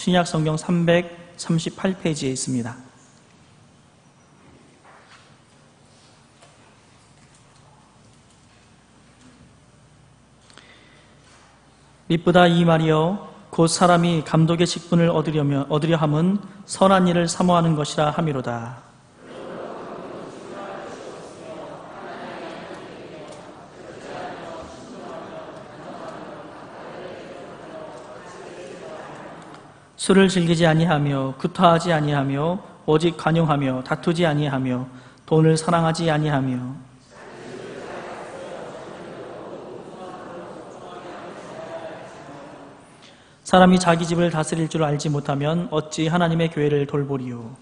신약 성경 338페이지에 있습니다. 미쁘다 이 말이여 곧 사람이 감독의 직분을 얻으려 함은 선한 일을 사모하는 것이라 함이로다. 술을 즐기지 아니하며 구타하지 아니하며 오직 관용하며 다투지 아니하며 돈을 사랑하지 아니하며 사람이 자기 집을 다스릴 줄 알지 못하면 어찌 하나님의 교회를 돌보리요.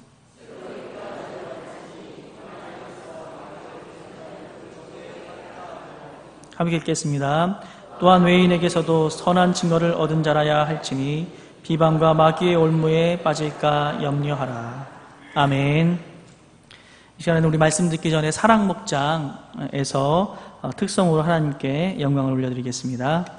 함께 읽겠습니다. 또한 외인에게서도 선한 증거를 얻은 자라야 할지니 비방과 마귀의 올무에 빠질까 염려하라. 아멘. 이 시간에는 우리 말씀 듣기 전에 사랑 목장에서 특성으로 하나님께 영광을 올려드리겠습니다.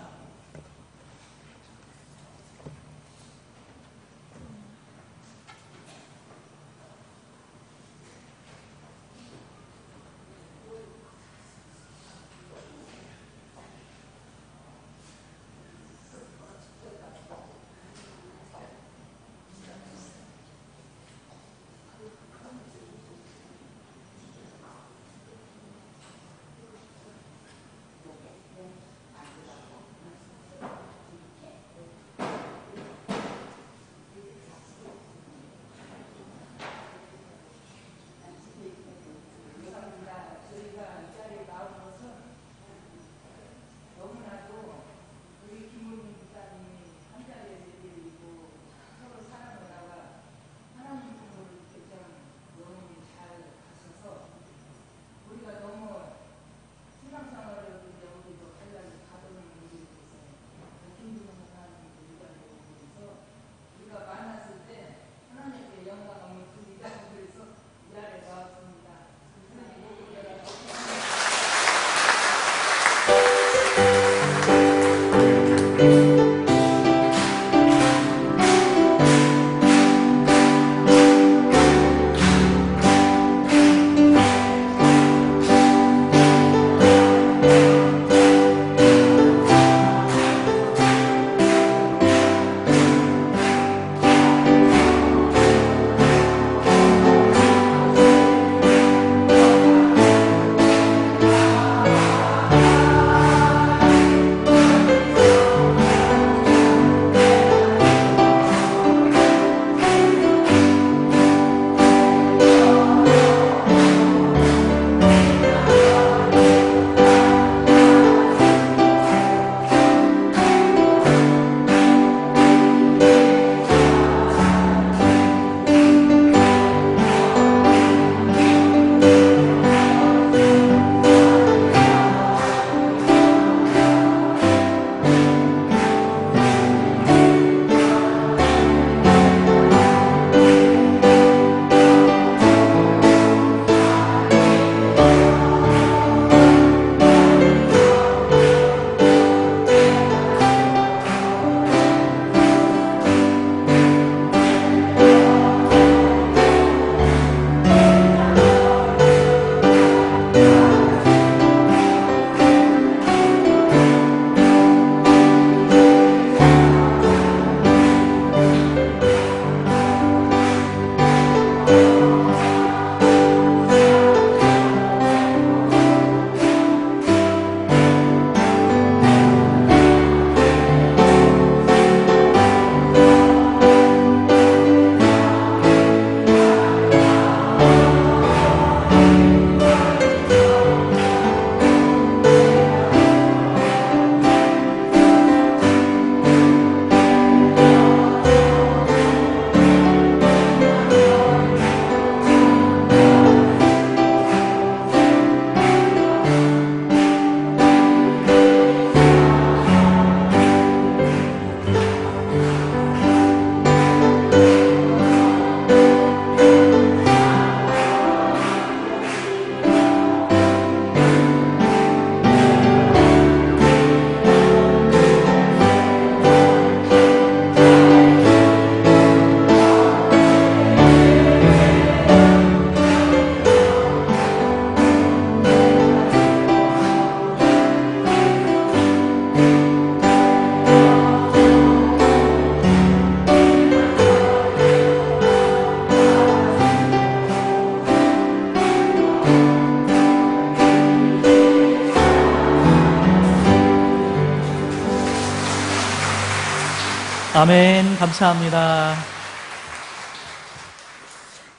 아멘. 감사합니다.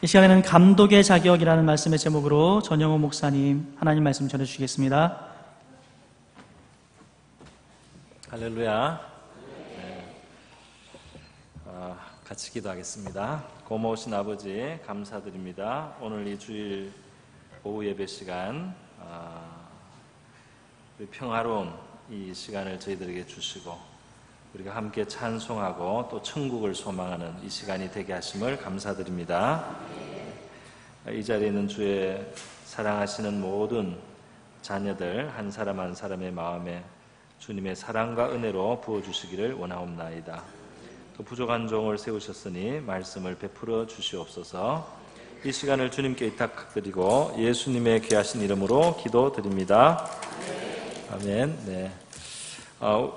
이 시간에는 감독의 자격이라는 말씀의 제목으로 전영호 목사님 하나님 말씀 전해주시겠습니다. 할렐루야. 같이 기도하겠습니다. 고마우신 아버지 감사드립니다. 오늘 이 주일 오후 예배 시간 평화로운 이 시간을 저희들에게 주시고 우리가 함께 찬송하고 또 천국을 소망하는 이 시간이 되게 하심을 감사드립니다. 이 자리에 있는 주의 사랑하시는 모든 자녀들 한 사람 한 사람의 마음에 주님의 사랑과 은혜로 부어주시기를 원하옵나이다. 또 부족한 종을 세우셨으니 말씀을 베풀어 주시옵소서. 이 시간을 주님께 의탁드리고 예수님의 귀하신 이름으로 기도드립니다. 아멘. 네.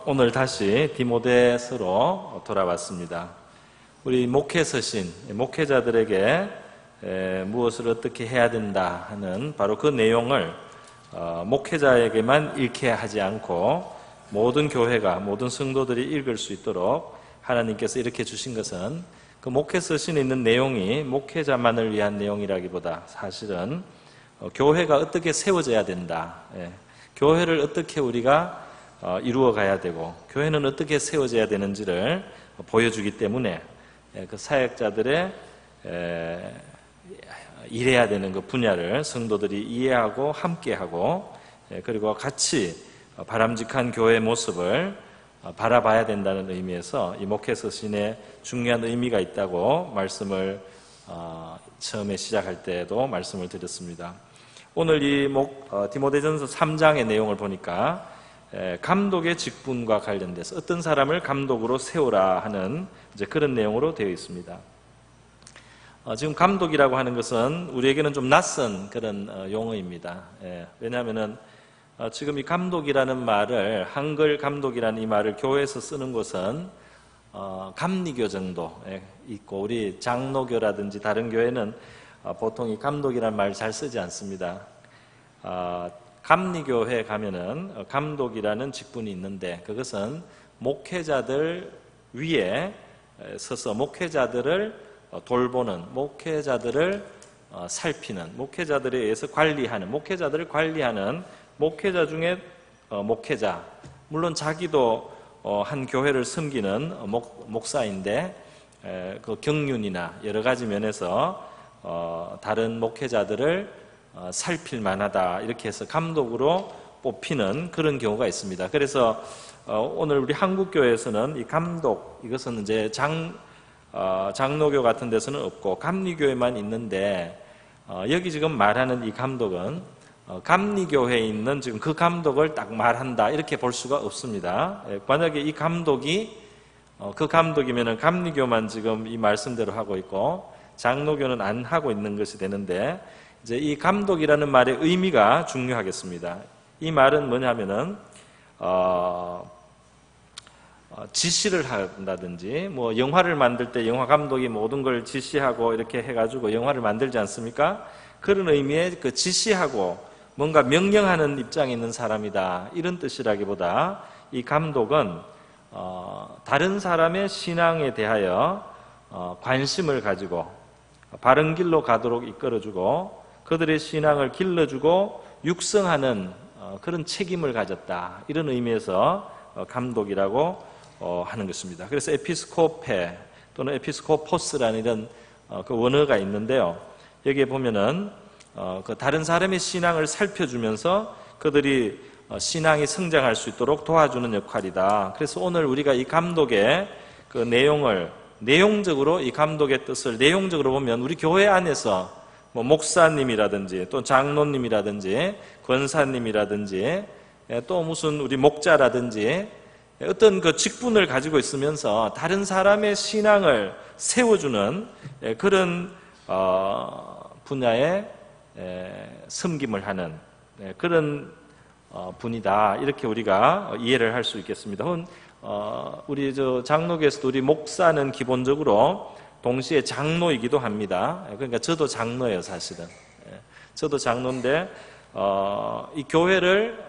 오늘 다시 디모데서로 돌아왔습니다. 우리 목회 서신, 목회자들에게 무엇을 어떻게 해야 된다 하는 바로 그 내용을 목회자에게만 읽게 하지 않고 모든 교회가, 모든 성도들이 읽을 수 있도록 하나님께서 이렇게 주신 것은 그 목회 서신에 있는 내용이 목회자만을 위한 내용이라기보다 사실은 교회가 어떻게 세워져야 된다. 교회를 어떻게 우리가 이루어 가야 되고 교회는 어떻게 세워져야 되는지를 보여주기 때문에 그 사역자들의 일해야 되는 그 분야를 성도들이 이해하고 함께하고 그리고 같이 바람직한 교회의 모습을 바라봐야 된다는 의미에서 이 목회 서신에 중요한 의미가 있다고 말씀을 처음에 시작할 때도 말씀을 드렸습니다. 오늘 이 디모데전서 3장의 내용을 보니까 감독의 직분과 관련돼서 어떤 사람을 감독으로 세우라 하는 이제 그런 내용으로 되어 있습니다. 지금 감독이라고 하는 것은 우리에게는 좀 낯선 그런 용어입니다. 왜냐하면은 지금 이 감독이라는 말을 한글 감독이라는 이 말을 교회에서 쓰는 곳은 감리교 정도 있고 우리 장로교라든지 다른 교회는 보통 이 감독이라는 말 잘 쓰지 않습니다. 감리교회 가면은 감독이라는 직분이 있는데 그것은 목회자들 위에 서서 목회자들을 돌보는, 목회자들을 살피는, 목회자들에 의해서 관리하는, 목회자들을 관리하는 목회자 중에 목회자, 물론 자기도 한 교회를 섬기는 목사인데 그 경륜이나 여러 가지 면에서 다른 목회자들을 살필 만하다 이렇게 해서 감독으로 뽑히는 그런 경우가 있습니다. 그래서 오늘 우리 한국교회에서는 이 감독 이것은 이제 장로교 같은 데서는 없고 감리교회만 있는데 여기 지금 말하는 이 감독은 감리교회에 있는 지금 그 감독을 딱 말한다 이렇게 볼 수가 없습니다. 만약에 이 감독이 그 감독이면은 감리교만 지금 이 말씀대로 하고 있고 장로교는 안 하고 있는 것이 되는데 이제 이 감독이라는 말의 의미가 중요하겠습니다. 이 말은 뭐냐면은 지시를 한다든지 뭐 영화를 만들 때 영화 감독이 모든 걸 지시하고 이렇게 해가지고 영화를 만들지 않습니까? 그런 의미의 그 지시하고 뭔가 명령하는 입장에 있는 사람이다 이런 뜻이라기보다 이 감독은 다른 사람의 신앙에 대하여 관심을 가지고 바른 길로 가도록 이끌어주고 그들의 신앙을 길러주고 육성하는 그런 책임을 가졌다 이런 의미에서 감독이라고 하는 것입니다. 그래서 에피스코페 또는 에피스코포스라는 이런 그 원어가 있는데요. 여기에 보면은 그 다른 사람의 신앙을 살펴주면서 그들이 신앙이 성장할 수 있도록 도와주는 역할이다. 그래서 오늘 우리가 이 감독의 그 내용을 내용적으로 이 감독의 뜻을 내용적으로 보면 우리 교회 안에서 뭐 목사님이라든지 또 장로님이라든지 권사님이라든지 또 무슨 우리 목자라든지 어떤 그 직분을 가지고 있으면서 다른 사람의 신앙을 세워주는 그런 분야에 섬김을 하는 그런 분이다 이렇게 우리가 이해를 할 수 있겠습니다. 우리 장로교에서도 우리 목사는 기본적으로 동시에 장로이기도 합니다. 그러니까 저도 장로예요 사실은. 저도 장로인데 이 교회를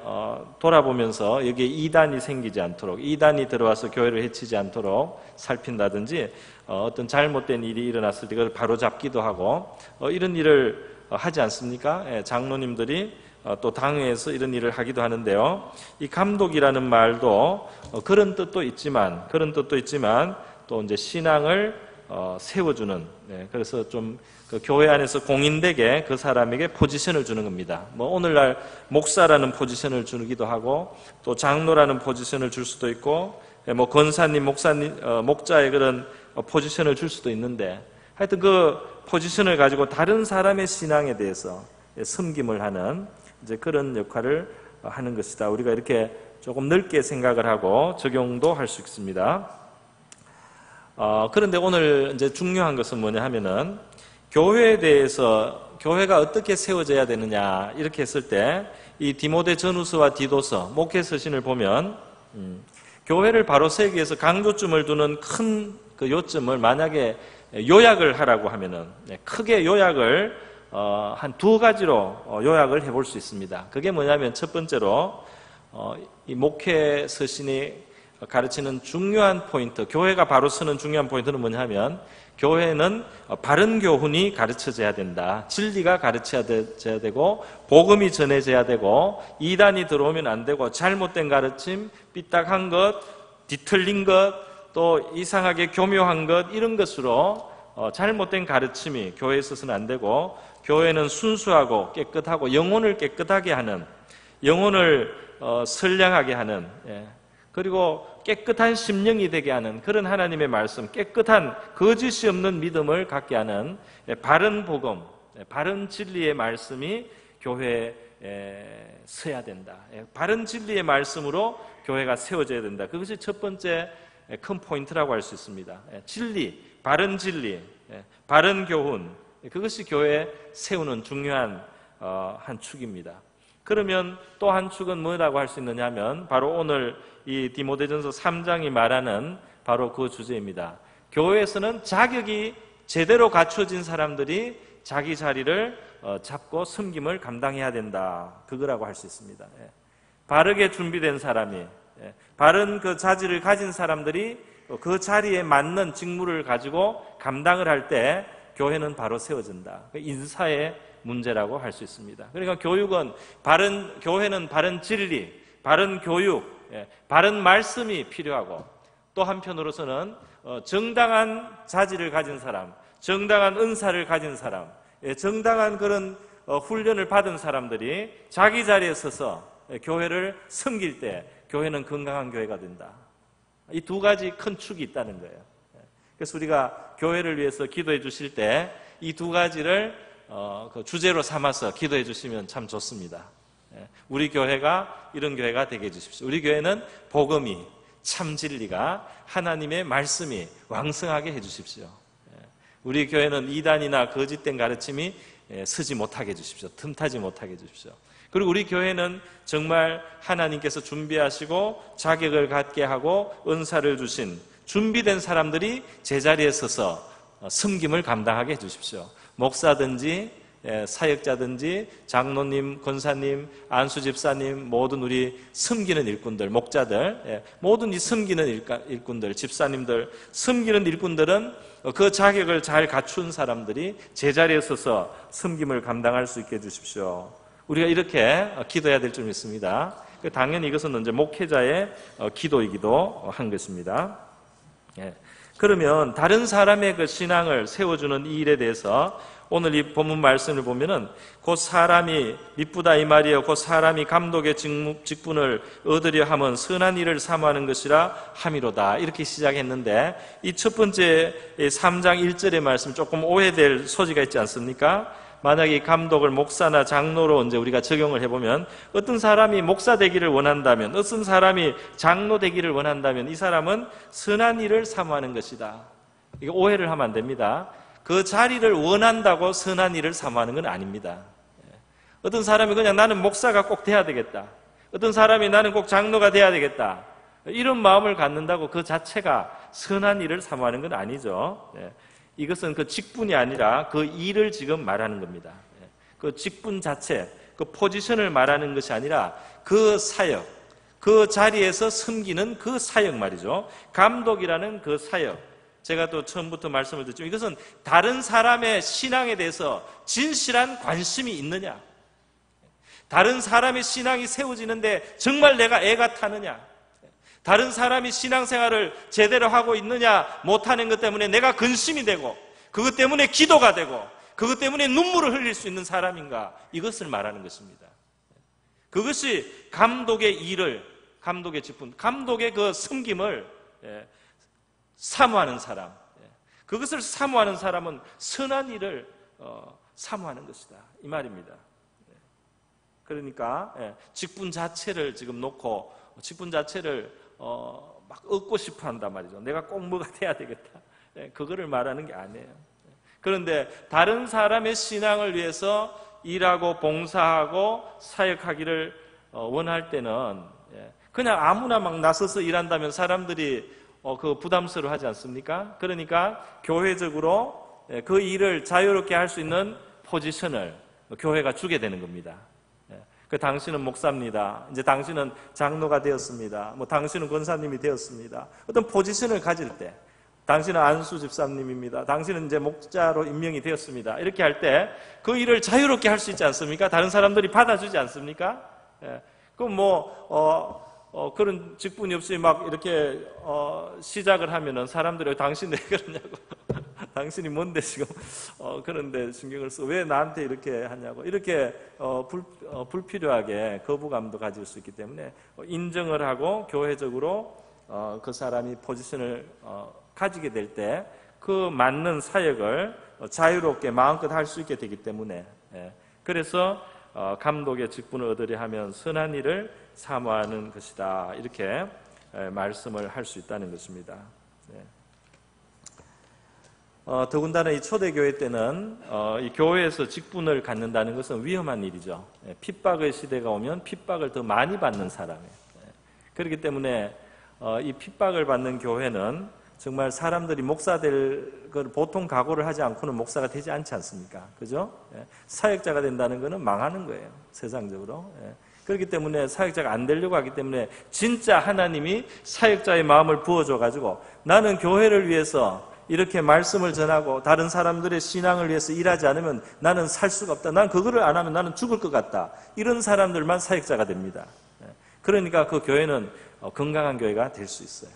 돌아보면서 여기에 이단이 생기지 않도록, 이단이 들어와서 교회를 해치지 않도록 살핀다든지, 어떤 잘못된 일이 일어났을 때 그걸 바로잡기도 하고, 이런 일을 하지 않습니까? 장로님들이 또 당회에서 이런 일을 하기도 하는데요. 이 감독이라는 말도 그런 뜻도 있지만 또 이제 신앙을 세워주는, 그래서 좀 그 교회 안에서 공인되게 그 사람에게 포지션을 주는 겁니다. 뭐 오늘날 목사라는 포지션을 주기도 하고, 또 장로라는 포지션을 줄 수도 있고, 뭐 권사님, 목사님, 목자의 그런 포지션을 줄 수도 있는데, 하여튼 그 포지션을 가지고 다른 사람의 신앙에 대해서 섬김을 하는 이제 그런 역할을 하는 것이다. 우리가 이렇게 조금 넓게 생각을 하고 적용도 할 수 있습니다. 그런데 오늘 이제 중요한 것은 뭐냐 하면은, 교회에 대해서 교회가 어떻게 세워져야 되느냐 이렇게 했을 때, 이 디모데 전후서와 디도서, 목회서신을 보면 교회를 바로 세우기 위해서 강조점을 두는 큰 그 요점을 만약에 요약을 하라고 하면은, 크게 요약을 한 두 가지로 요약을 해볼 수 있습니다. 그게 뭐냐면, 첫 번째로 이 목회 서신이 가르치는 중요한 포인트, 교회가 바로 서는 중요한 포인트는 뭐냐면, 교회는 바른 교훈이 가르쳐져야 된다. 진리가 가르쳐져야 되고, 복음이 전해져야 되고, 이단이 들어오면 안 되고, 잘못된 가르침, 삐딱한 것, 뒤틀린 것, 또 이상하게 교묘한 것, 이런 것으로 잘못된 가르침이 교회에 있어서는 안 되고, 교회는 순수하고 깨끗하고 영혼을 깨끗하게 하는, 영혼을 선량하게 하는, 그리고 깨끗한 심령이 되게 하는 그런 하나님의 말씀, 깨끗한 거짓이 없는 믿음을 갖게 하는 바른 복음, 바른 진리의 말씀이 교회에 서야 된다. 바른 진리의 말씀으로 교회가 세워져야 된다. 그것이 첫 번째 큰 포인트라고 할 수 있습니다. 진리, 바른 진리, 바른 교훈, 그것이 교회에 세우는 중요한 한 축입니다. 그러면 또 한 축은 뭐라고 할 수 있느냐 하면, 바로 오늘 이 디모데전서 3장이 말하는 바로 그 주제입니다. 교회에서는 자격이 제대로 갖춰진 사람들이 자기 자리를 잡고 섬김을 감당해야 된다. 그거라고 할 수 있습니다. 바르게 준비된 사람이, 바른 그 자질을 가진 사람들이 그 자리에 맞는 직무를 가지고 감당을 할 때 교회는 바로 세워진다. 인사의 문제라고 할 수 있습니다. 그러니까 교회는 바른 진리, 바른 교육, 바른 말씀이 필요하고, 또 한편으로서는 정당한 자질을 가진 사람, 정당한 은사를 가진 사람, 정당한 그런 훈련을 받은 사람들이 자기 자리에 서서 교회를 섬길 때 교회는 건강한 교회가 된다. 이 두 가지 큰 축이 있다는 거예요. 그래서 우리가 교회를 위해서 기도해 주실 때 이 두 가지를 그 주제로 삼아서 기도해 주시면 참 좋습니다. 우리 교회가 이런 교회가 되게 해주십시오. 우리 교회는 복음이, 참 진리가, 하나님의 말씀이 왕성하게 해주십시오. 우리 교회는 이단이나 거짓된 가르침이 서지 못하게 해주십시오. 틈타지 못하게 해주십시오. 그리고 우리 교회는 정말 하나님께서 준비하시고 자격을 갖게 하고 은사를 주신 준비된 사람들이 제자리에 서서 섬김을 감당하게 해주십시오. 목사든지 사역자든지 장로님, 권사님, 안수집사님, 모든 우리 섬기는 일꾼들, 목자들, 모든 이 섬기는 일꾼들, 집사님들, 섬기는 일꾼들은 그 자격을 잘 갖춘 사람들이 제자리에 서서 섬김을 감당할 수 있게 해주십시오. 우리가 이렇게 기도해야 될 줄 믿습니다. 당연히 이것은 이제 목회자의 기도이기도 한 것입니다. 그러면 다른 사람의 그 신앙을 세워주는 이 일에 대해서 오늘 이 본문 말씀을 보면은, 곧 사람이 미쁘다 이 말이요, 곧 사람이 감독의 직분을 얻으려 하면 선한 일을 사모하는 것이라 함이로다, 이렇게 시작했는데, 이 첫 번째 3장 1절의 말씀 조금 오해될 소지가 있지 않습니까? 만약에 감독을 목사나 장로로 이제 우리가 적용을 해보면, 어떤 사람이 목사 되기를 원한다면, 어떤 사람이 장로 되기를 원한다면 이 사람은 선한 일을 사모하는 것이다. 이거 오해를 하면 안 됩니다. 그 자리를 원한다고 선한 일을 사모하는 건 아닙니다. 어떤 사람이 그냥 나는 목사가 꼭 돼야 되겠다, 어떤 사람이 나는 꼭 장로가 돼야 되겠다, 이런 마음을 갖는다고 그 자체가 선한 일을 사모하는 건 아니죠. 이것은 그 직분이 아니라 그 일을 지금 말하는 겁니다. 그 직분 자체, 그 포지션을 말하는 것이 아니라 그 사역, 그 자리에서 섬기는 그 사역 말이죠. 감독이라는 그 사역. 제가 또 처음부터 말씀을 드렸지만 이것은 다른 사람의 신앙에 대해서 진실한 관심이 있느냐, 다른 사람의 신앙이 세워지는데 정말 내가 애가 타느냐, 다른 사람이 신앙생활을 제대로 하고 있느냐 못하는 것 때문에 내가 근심이 되고 그것 때문에 기도가 되고 그것 때문에 눈물을 흘릴 수 있는 사람인가, 이것을 말하는 것입니다. 그것이 감독의 일을, 감독의 직분, 감독의 그 섬김을 사모하는 사람, 그것을 사모하는 사람은 선한 일을 사모하는 것이다, 이 말입니다. 그러니까 직분 자체를 지금 놓고 직분 자체를 막 얻고 싶어 한단 말이죠. 내가 꼭 뭐가 돼야 되겠다, 그거를 말하는 게 아니에요. 그런데 다른 사람의 신앙을 위해서 일하고 봉사하고 사역하기를 원할 때는 그냥 아무나 막 나서서 일한다면 사람들이 그 부담스러워하지 않습니까? 그러니까 교회적으로 그 일을 자유롭게 할 수 있는 포지션을 교회가 주게 되는 겁니다. 그 당신은 목사입니다. 이제 당신은 장로가 되었습니다. 뭐 당신은 권사님이 되었습니다. 어떤 포지션을 가질 때, 당신은 안수 집사님입니다. 당신은 이제 목자로 임명이 되었습니다. 이렇게 할 때 그 일을 자유롭게 할 수 있지 않습니까? 다른 사람들이 받아주지 않습니까? 그럼 그런 직분이 없이 막 이렇게 시작을 하면은 사람들이 당신 왜 그러냐고 당신이 뭔데 지금 그런데 신경을 써 왜 나한테 이렇게 하냐고 이렇게 불필요하게 거부감도 가질 수 있기 때문에 인정을 하고 교회적으로 그 사람이 포지션을 가지게 될 때 그 맞는 사역을 자유롭게 마음껏 할 수 있게 되기 때문에 그래서 감독의 직분을 얻으려 하면 선한 일을 사모하는 것이다, 이렇게 말씀을 할 수 있다는 것입니다. 더군다나 이 초대교회 때는 이 교회에서 직분을 갖는다는 것은 위험한 일이죠. 핍박의 시대가 오면 핍박을 더 많이 받는 사람이에요. 그렇기 때문에 이 핍박을 받는 교회는 정말 사람들이 목사 될 걸 보통 각오를 하지 않고는 목사가 되지 않지 않습니까? 그죠? 사역자가 된다는 것은 망하는 거예요, 세상적으로. 그렇기 때문에 사역자가 안 되려고 하기 때문에 진짜 하나님이 사역자의 마음을 부어줘가지고 나는 교회를 위해서 이렇게 말씀을 전하고 다른 사람들의 신앙을 위해서 일하지 않으면 나는 살 수가 없다, 난 그거를 안 하면 나는 죽을 것 같다, 이런 사람들만 사역자가 됩니다. 그러니까 그 교회는 건강한 교회가 될 수 있어요.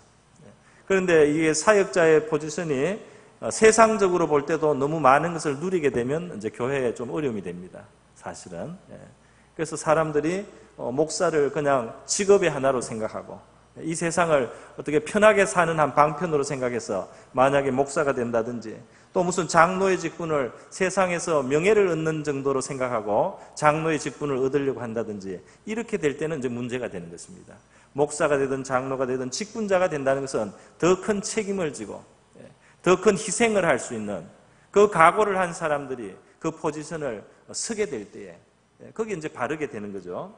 그런데 이게 사역자의 포지션이 세상적으로 볼 때도 너무 많은 것을 누리게 되면 이제 교회에 좀 어려움이 됩니다, 사실은. 그래서 사람들이 목사를 그냥 직업의 하나로 생각하고 이 세상을 어떻게 편하게 사는 한 방편으로 생각해서 만약에 목사가 된다든지 또 무슨 장로의 직분을 세상에서 명예를 얻는 정도로 생각하고 장로의 직분을 얻으려고 한다든지 이렇게 될 때는 이제 문제가 되는 것입니다. 목사가 되든 장로가 되든 직분자가 된다는 것은 더 큰 책임을 지고 더 큰 희생을 할 수 있는 그 각오를 한 사람들이 그 포지션을 서게 될 때에 거기 이제 바르게 되는 거죠.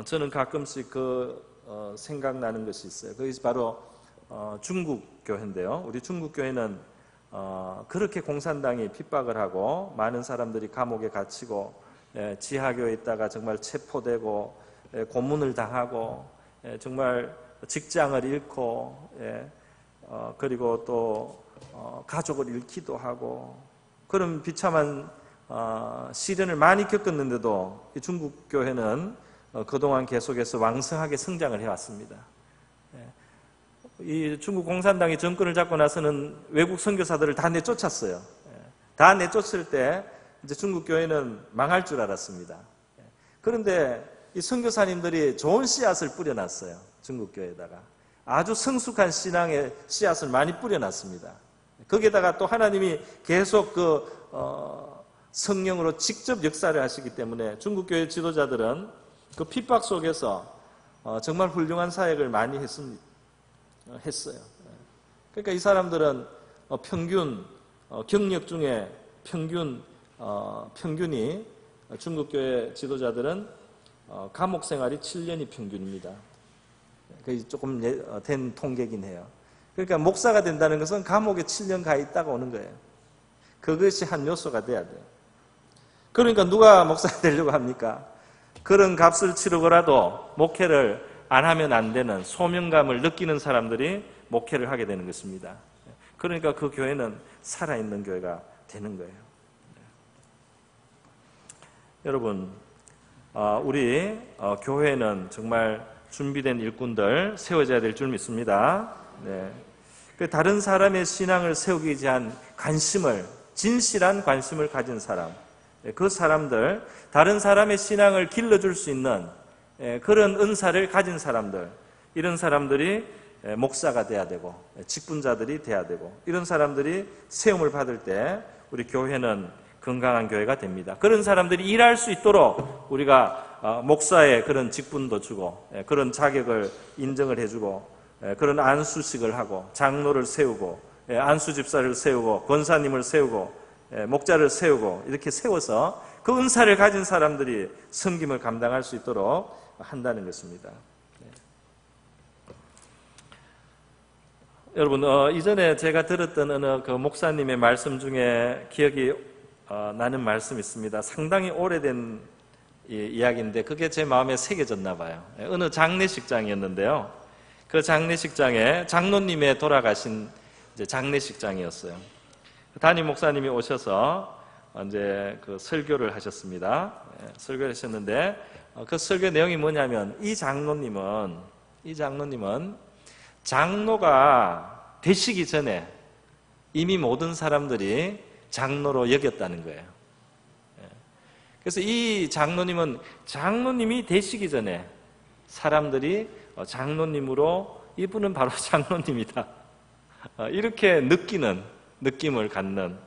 저는 가끔씩 생각나는 것이 있어요. 그게 바로 중국 교회인데요. 우리 중국 교회는 그렇게 공산당이 핍박을 하고 많은 사람들이 감옥에 갇히고 지하교에 있다가 정말 체포되고 고문을 당하고 정말 직장을 잃고 그리고 또 가족을 잃기도 하고 그런 비참한 시련을 많이 겪었는데도 이 중국 교회는 그동안 계속해서 왕성하게 성장을 해왔습니다. 이 중국 공산당이 정권을 잡고 나서는 외국 선교사들을 다 내쫓았어요. 다 내쫓을 때 이제 중국 교회는 망할 줄 알았습니다. 그런데 이 선교사님들이 좋은 씨앗을 뿌려놨어요. 중국 교회에다가 아주 성숙한 신앙의 씨앗을 많이 뿌려놨습니다. 거기에다가 또 하나님이 계속 성령으로 직접 역사를 하시기 때문에 중국 교회 지도자들은 그 핍박 속에서 정말 훌륭한 사역을 많이 했어요. 그러니까 이 사람들은 평균 경력 중에 평균이 중국 교회 지도자들은 감옥 생활이 7년이 평균입니다. 그게 조금 된 통계긴 해요. 그러니까 목사가 된다는 것은 감옥에 7년 가 있다가 오는 거예요. 그것이 한 요소가 돼야 돼요. 그러니까 누가 목사가 되려고 합니까? 그런 값을 치르고라도 목회를 안 하면 안 되는 소명감을 느끼는 사람들이 목회를 하게 되는 것입니다. 그러니까 그 교회는 살아있는 교회가 되는 거예요. 여러분, 우리 교회는 정말 준비된 일꾼들 세워져야 될 줄 믿습니다. 다른 사람의 신앙을 세우기 위한 관심을, 진실한 관심을 가진 사람, 그 사람들, 다른 사람의 신앙을 길러줄 수 있는 그런 은사를 가진 사람들, 이런 사람들이 목사가 돼야 되고 직분자들이 돼야 되고, 이런 사람들이 세움을 받을 때 우리 교회는 건강한 교회가 됩니다. 그런 사람들이 일할 수 있도록 우리가 목사의 그런 직분도 주고 그런 자격을 인정을 해주고 그런 안수식을 하고 장로를 세우고 안수집사를 세우고 권사님을 세우고 목자를 세우고 이렇게 세워서 그 은사를 가진 사람들이 섬김을 감당할 수 있도록 한다는 것입니다. 여러분, 이전에 제가 들었던 어느 그 목사님의 말씀 중에 기억이 나는 말씀이 있습니다. 상당히 오래된 이야기인데 그게 제 마음에 새겨졌나 봐요. 어느 장례식장이었는데요. 그 장례식장에 장로님의 돌아가신 장례식장이었어요. 담임 목사님이 오셔서 이제 그 설교를 하셨습니다. 설교를 하셨는데 그 설교 내용이 뭐냐면 이 장로님은 장로가 되시기 전에 이미 모든 사람들이 장로로 여겼다는 거예요. 그래서 이 장로님은 장로님이 되시기 전에 사람들이 장로님으로 이분은 바로 장로님이다, 이렇게 느낌을 갖는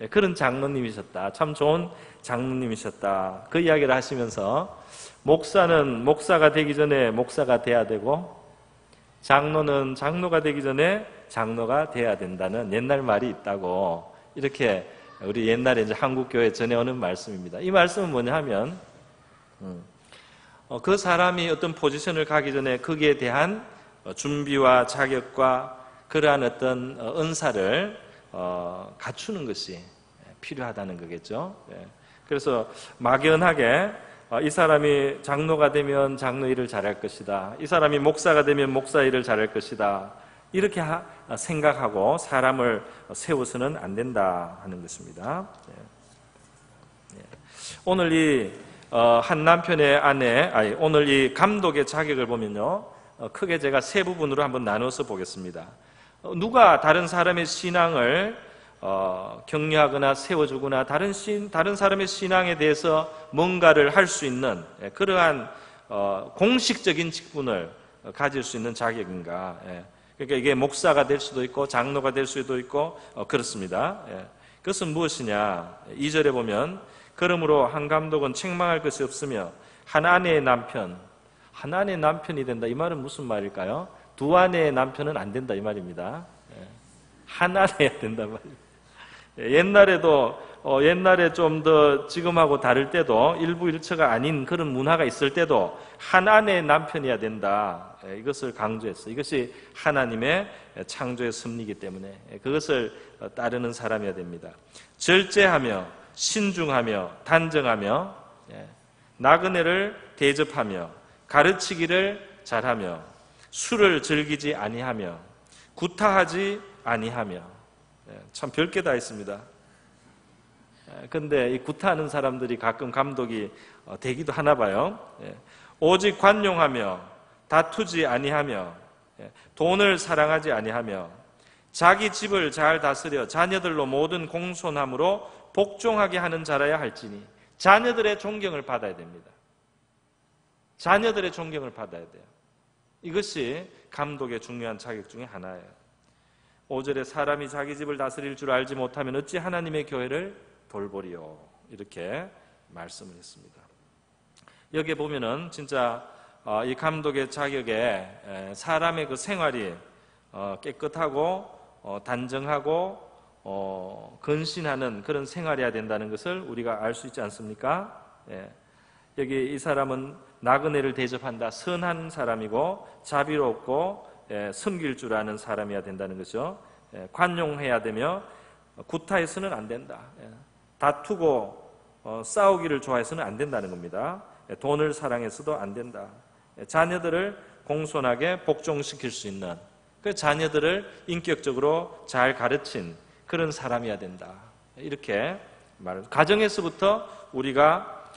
그런 장로님이셨다. 참 좋은 장로님이셨다. 그 이야기를 하시면서 목사는 목사가 되기 전에 목사가 돼야 되고 장로는 장로가 되기 전에 장로가 돼야 된다는 옛날 말이 있다고, 이렇게 우리 옛날에 이제 한국교회 전해오는 말씀입니다. 이 말씀은 뭐냐 하면 그 사람이 어떤 포지션을 가기 전에 거기에 대한 준비와 자격과 그러한 어떤 은사를 갖추는 것이 필요하다는 거겠죠. 그래서 막연하게 이 사람이 장로가 되면 장로 일을 잘할 것이다, 이 사람이 목사가 되면 목사 일을 잘할 것이다, 이렇게 생각하고 사람을 세워서는 안 된다 하는 것입니다. 오늘 이 한 남편의 아내, 오늘 이 감독의 자격을 보면요, 크게 제가 세 부분으로 한번 나눠서 보겠습니다. 누가 다른 사람의 신앙을 격려하거나 세워주거나 다른 사람의 신앙에 대해서 뭔가를 할 수 있는 그러한 공식적인 직분을 가질 수 있는 자격인가? 그러니까 이게 목사가 될 수도 있고 장로가 될 수도 있고 그렇습니다. 그것은 무엇이냐? 2절에 보면 그러므로 한 감독은 책망할 것이 없으며 한 아내의 남편이 된다. 이 말은 무슨 말일까요? 두 아내의 남편은 안 된다 이 말입니다. 한 아내야 된다 말입니다. 옛날에 좀 더 지금하고 다를 때도 일부 일처가 아닌 그런 문화가 있을 때도 한 아내의 남편이어야 된다, 이것을 강조했어요. 이것이 하나님의 창조의 섭리이기 때문에 그것을 따르는 사람이어야 됩니다. 절제하며 신중하며 단정하며 나그네를 대접하며 가르치기를 잘하며 술을 즐기지 아니하며 구타하지 아니하며, 참 별게 다 있습니다. 근데 이 구타하는 사람들이 가끔 감독이 되기도 하나 봐요. 오직 관용하며 다투지 아니하며 돈을 사랑하지 아니하며 자기 집을 잘 다스려 자녀들로 모든 공손함으로 복종하게 하는 자라야 할지니, 자녀들의 존경을 받아야 됩니다. 자녀들의 존경을 받아야 돼요. 이것이 감독의 중요한 자격 중에 하나예요. 5절에 사람이 자기 집을 다스릴 줄 알지 못하면 어찌 하나님의 교회를 돌보리요, 이렇게 말씀을 했습니다. 여기에 보면은 진짜 이 감독의 자격에 사람의 그 생활이 깨끗하고 단정하고 근신하는 그런 생활이어야 된다는 것을 우리가 알 수 있지 않습니까? 여기 이 사람은 나그네를 대접한다, 선한 사람이고 자비롭고 섬길 줄 아는 사람이어야 된다는 것이죠. 관용해야 되며 구타해서는 안 된다. 다투고 싸우기를 좋아해서는 안 된다는 겁니다. 돈을 사랑해서도 안 된다. 자녀들을 공손하게 복종시킬 수 있는, 그 자녀들을 인격적으로 잘 가르친 그런 사람이어야 된다. 이렇게 말을, 가정에서부터 우리가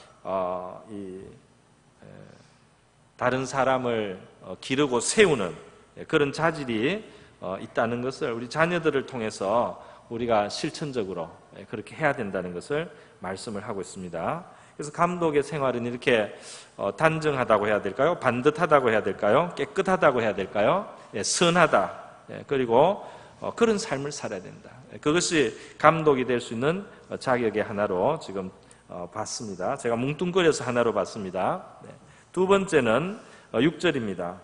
다른 사람을 기르고 세우는 그런 자질이 있다는 것을 우리 자녀들을 통해서 우리가 실천적으로 그렇게 해야 된다는 것을 말씀을 하고 있습니다. 그래서 감독의 생활은 이렇게 단정하다고 해야 될까요? 반듯하다고 해야 될까요? 깨끗하다고 해야 될까요? 선하다. 그리고 그런 삶을 살아야 된다. 그것이 감독이 될 수 있는 자격의 하나로 지금 봤습니다. 제가 뭉뚱그려서 하나로 봤습니다. 두 번째는 6절입니다.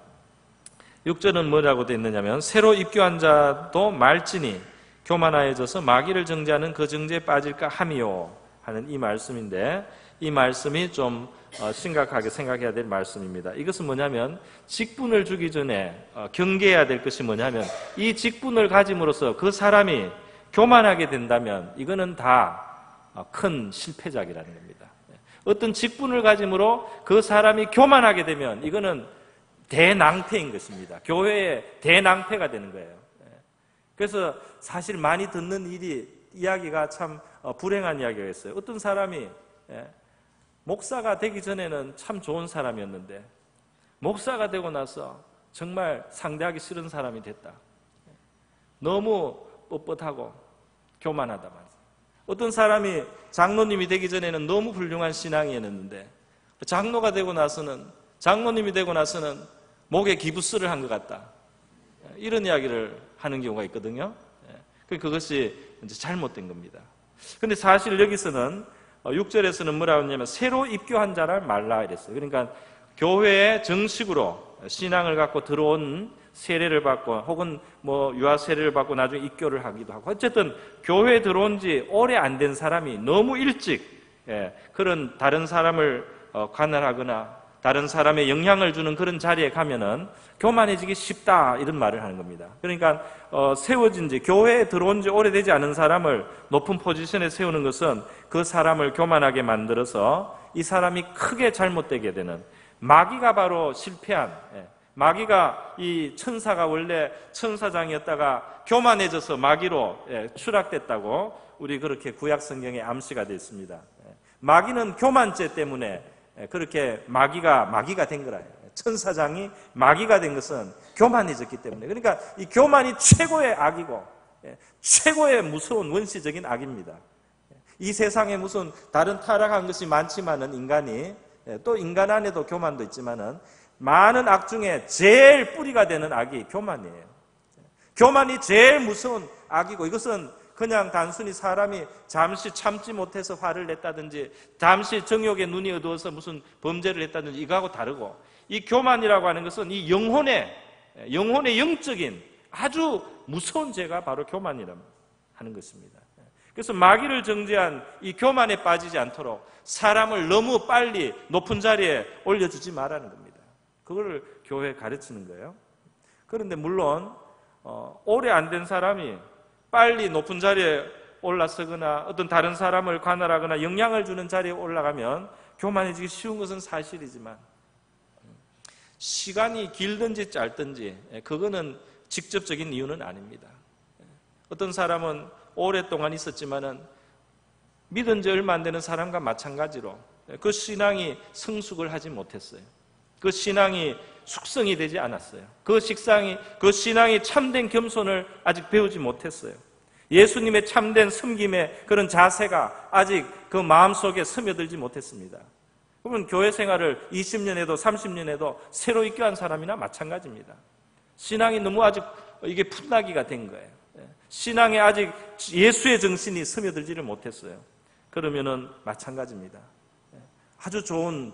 6절은 뭐라고 되어 있느냐면, 새로 입교한 자도 말지니 교만하여져서 마귀를 정죄하는 그 정죄에 빠질까 함이요 하는 이 말씀인데, 이 말씀이 좀 심각하게 생각해야 될 말씀입니다. 이것은 뭐냐면, 직분을 주기 전에 경계해야 될 것이 뭐냐면, 이 직분을 가짐으로써 그 사람이 교만하게 된다면 이거는 다 큰 실패작이라는 겁니다. 어떤 직분을 가짐으로 그 사람이 교만하게 되면 이거는 대낭패인 것입니다. 교회의 대낭패가 되는 거예요. 그래서 사실 많이 듣는 이야기가 참 불행한 이야기가 있어요. 어떤 사람이 목사가 되기 전에는 참 좋은 사람이었는데 목사가 되고 나서 정말 상대하기 싫은 사람이 됐다. 너무 뻣뻣하고 교만하다 말이야. 어떤 사람이 장로님이 되기 전에는 너무 훌륭한 신앙이었는데 장로가 되고 나서는, 장로님이 되고 나서는 목에 기부스를 한 것 같다. 이런 이야기를 하는 경우가 있거든요. 그것이 이제 잘못된 겁니다. 그런데 사실 여기서는 6절에서는 뭐라고 하냐면, 새로 입교한 자를 말라 이랬어요. 그러니까 교회에 정식으로 신앙을 갖고 들어온, 세례를 받고 혹은 유아 세례를 받고 나중에 입교를 하기도 하고, 어쨌든 교회에 들어온 지 오래 안 된 사람이 너무 일찍 그런 다른 사람을 관할하거나 다른 사람의 영향을 주는 그런 자리에 가면은 교만해지기 쉽다, 이런 말을 하는 겁니다. 그러니까 세워진 지, 교회에 들어온 지 오래되지 않은 사람을 높은 포지션에 세우는 것은 그 사람을 교만하게 만들어서 이 사람이 크게 잘못되게 되는, 마귀가 바로 실패한, 마귀가, 이 천사가 원래 천사장이었다가 교만해져서 마귀로 추락됐다고 우리 그렇게 구약 성경에 암시가 되어 있습니다. 마귀는 교만죄 때문에 그렇게 마귀가 된 거라요. 천사장이 마귀가 된 것은 교만해졌기 때문에. 그러니까 이 교만이 최고의 악이고 최고의 무서운 원시적인 악입니다. 이 세상에 무슨 다른 타락한 것이 많지만은 인간이, 또 인간 안에도 교만도 있지만은 많은 악 중에 제일 뿌리가 되는 악이 교만이에요. 교만이 제일 무서운 악이고, 이것은 그냥 단순히 사람이 잠시 참지 못해서 화를 냈다든지 잠시 정욕에 눈이 어두워서 무슨 범죄를 했다든지 이거하고 다르고, 이 교만이라고 하는 것은 이 영혼의 영적인 아주 무서운 죄가 바로 교만이라고 하는 것입니다. 그래서 마귀를 정죄한 이 교만에 빠지지 않도록 사람을 너무 빨리 높은 자리에 올려주지 말라는 겁니다. 그걸 교회에 가르치는 거예요. 그런데 물론 오래 안 된 사람이 빨리 높은 자리에 올라서거나 어떤 다른 사람을 관할하거나 영향을 주는 자리에 올라가면 교만해지기 쉬운 것은 사실이지만, 시간이 길든지 짧든지 그거는 직접적인 이유는 아닙니다. 어떤 사람은 오랫동안 있었지만은 믿은 지 얼마 안 되는 사람과 마찬가지로 그 신앙이 성숙을 하지 못했어요. 그 신앙이 숙성이 되지 않았어요. 그 신앙이 참된 겸손을 아직 배우지 못했어요. 예수님의 참된 섬김의 그런 자세가 아직 그 마음속에 스며들지 못했습니다. 그러면 교회 생활을 20년 해도 30년 해도 새로 입교한 사람이나 마찬가지입니다. 신앙이 너무 아직 이게 풋나기가 된 거예요. 신앙에 아직 예수의 정신이 스며들지를 못했어요. 그러면은 마찬가지입니다. 아주 좋은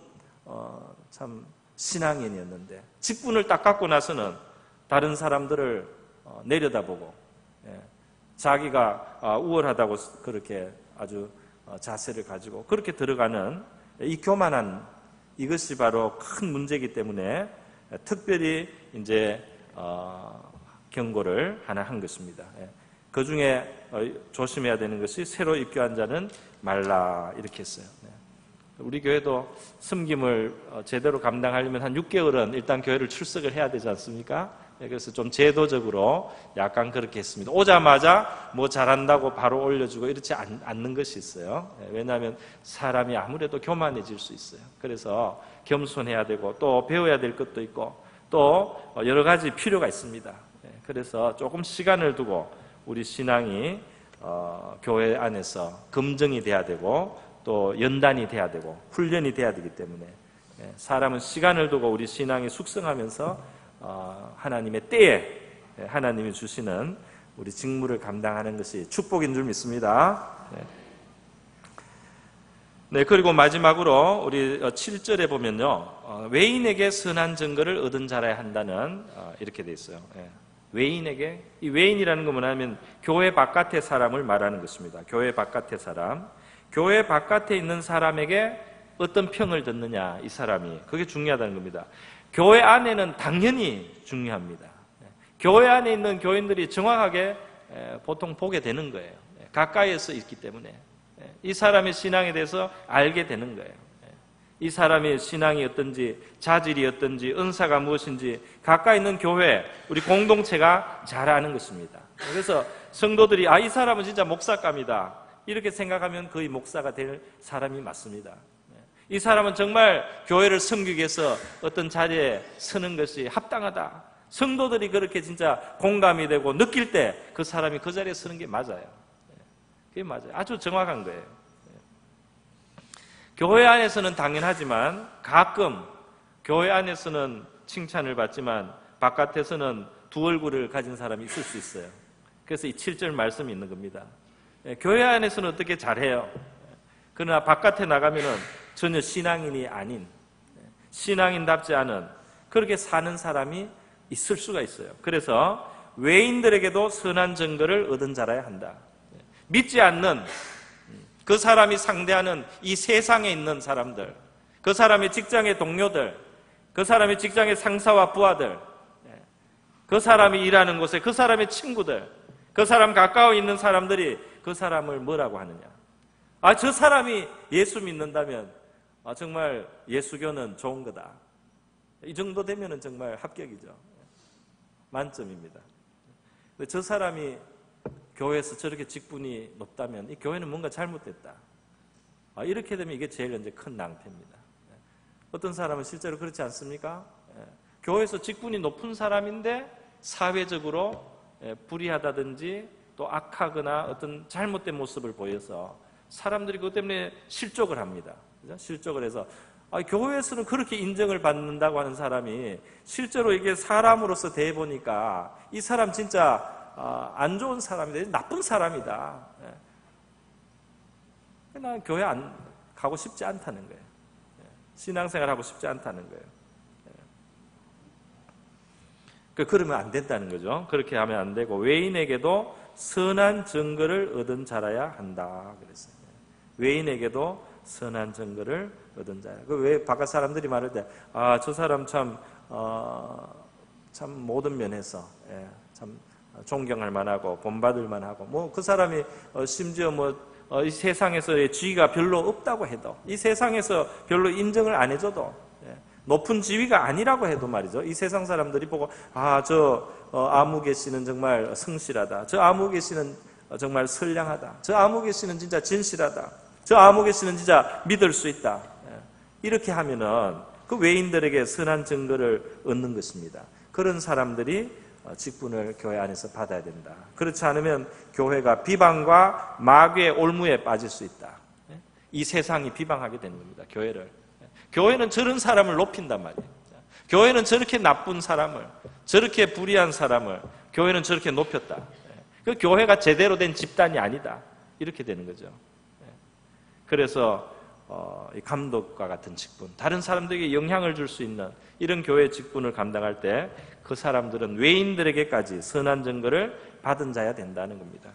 참 신앙인이었는데 직분을 딱 갖고 나서는 다른 사람들을 내려다보고 자기가 우월하다고 그렇게 아주 자세를 가지고 그렇게 들어가는 이 교만한, 이것이 바로 큰 문제이기 때문에 특별히 이제 경고를 하나 한 것입니다. 그 중에 조심해야 되는 것이 새로 입교한 자는 말라 이렇게 했어요. 우리 교회도 섬김을 제대로 감당하려면 한 6개월은 일단 교회를 출석을 해야 되지 않습니까? 그래서 좀 제도적으로 약간 그렇게 했습니다. 오자마자 뭐 잘한다고 바로 올려주고 이렇지 않는 것이 있어요. 왜냐하면 사람이 아무래도 교만해질 수 있어요. 그래서 겸손해야 되고 또 배워야 될 것도 있고 또 여러 가지 필요가 있습니다. 그래서 조금 시간을 두고 우리 신앙이 교회 안에서 검증이 돼야 되고 또 연단이 돼야 되고 훈련이 돼야 되기 때문에 사람은 시간을 두고 우리 신앙이 숙성하면서 하나님의 때에 하나님이 주시는 우리 직무를 감당하는 것이 축복인 줄 믿습니다. 네, 그리고 마지막으로 우리 7절에 보면요, 외인에게 선한 증거를 얻은 자라야 한다는 이렇게 돼 있어요. 외인에게, 이 외인이라는 건 뭐냐면 교회 바깥의 사람을 말하는 것입니다. 교회 바깥의 사람, 교회 바깥에 있는 사람에게 어떤 평을 듣느냐, 이 사람이 그게 중요하다는 겁니다. 교회 안에는 당연히 중요합니다. 교회 안에 있는 교인들이 정확하게 보통 보게 되는 거예요. 가까이에서 있기 때문에 이 사람의 신앙에 대해서 알게 되는 거예요. 이 사람의 신앙이 어떤지, 자질이 어떤지, 은사가 무엇인지 가까이 있는 교회, 우리 공동체가 잘 아는 것입니다. 그래서 성도들이 이 사람은 진짜 목사감이다 이렇게 생각하면 거의 목사가 될 사람이 맞습니다. 이 사람은 정말 교회를 섬기기 위해서 어떤 자리에 서는 것이 합당하다. 성도들이 그렇게 진짜 공감이 되고 느낄 때 그 사람이 그 자리에 서는 게 맞아요. 그게 맞아요. 아주 정확한 거예요. 교회 안에서는 당연하지만 가끔 교회 안에서는 칭찬을 받지만 바깥에서는 두 얼굴을 가진 사람이 있을 수 있어요. 그래서 이 7절 말씀이 있는 겁니다. 교회 안에서는 어떻게 잘해요. 그러나 바깥에 나가면은 전혀 신앙인이 아닌, 신앙인답지 않은 그렇게 사는 사람이 있을 수가 있어요. 그래서 외인들에게도 선한 증거를 얻은 자라야 한다. 믿지 않는 그 사람이 상대하는 이 세상에 있는 사람들, 그 사람의 직장의 동료들, 그 사람의 직장의 상사와 부하들, 그 사람이 일하는 곳에 그 사람의 친구들, 그 사람 가까워 있는 사람들이 그 사람을 뭐라고 하느냐. 저 사람이 예수 믿는다면 정말 예수교는 좋은 거다. 이 정도 되면은 정말 합격이죠. 만점입니다. 근데 저 사람이 교회에서 저렇게 직분이 높다면 이 교회는 뭔가 잘못됐다. 이렇게 되면 이게 제일 이제 큰 낭패입니다. 어떤 사람은 실제로 그렇지 않습니까? 교회에서 직분이 높은 사람인데 사회적으로 불의하다든지 또 악하거나 어떤 잘못된 모습을 보여서 사람들이 그것 때문에 실족을 합니다. 실족을 해서 교회에서는 그렇게 인정을 받는다고 하는 사람이 실제로 이게 사람으로서 대해보니까 이 사람 진짜 안 좋은 사람이다, 나쁜 사람이다. 난 교회 안 가고 싶지 않다는 거예요. 신앙생활 하고 싶지 않다는 거예요. 그러면 안 된다는 거죠. 그렇게 하면 안 되고 외인에게도 선한 증거를 얻은 자라야 한다 그랬어요. 외인에게도 선한 증거를 얻은 자야. 왜 바깥 사람들이 말할 때 저 사람 참 모든 면에서 참 존경할 만하고 본받을 만하고 그 사람이 심지어 이 세상에서의 지위가 별로 없다고 해도 이 세상에서 별로 인정을 안 해줘도 높은 지위가 아니라고 해도 말이죠. 이 세상 사람들이 보고 저 아무개 씨는 정말 성실하다. 저 아무개 씨는 정말 선량하다. 저 아무개 씨는 진짜 진실하다. 저 아무개 씨는 진짜 믿을 수 있다. 이렇게 하면은 그 외인들에게 선한 증거를 얻는 것입니다. 그런 사람들이 직분을 교회 안에서 받아야 된다. 그렇지 않으면 교회가 비방과 마귀의 올무에 빠질 수 있다. 이 세상이 비방하게 되는 겁니다. 교회를. 교회는 저런 사람을 높인단 말이에요. 교회는 저렇게 나쁜 사람을, 저렇게 불의한 사람을 교회는 저렇게 높였다. 그 교회가 제대로 된 집단이 아니다. 이렇게 되는 거죠. 그래서 이 감독과 같은 직분, 다른 사람들에게 영향을 줄 수 있는 이런 교회 직분을 감당할 때 그 사람들은 외인들에게까지 선한 증거를 받은 자야 된다는 겁니다.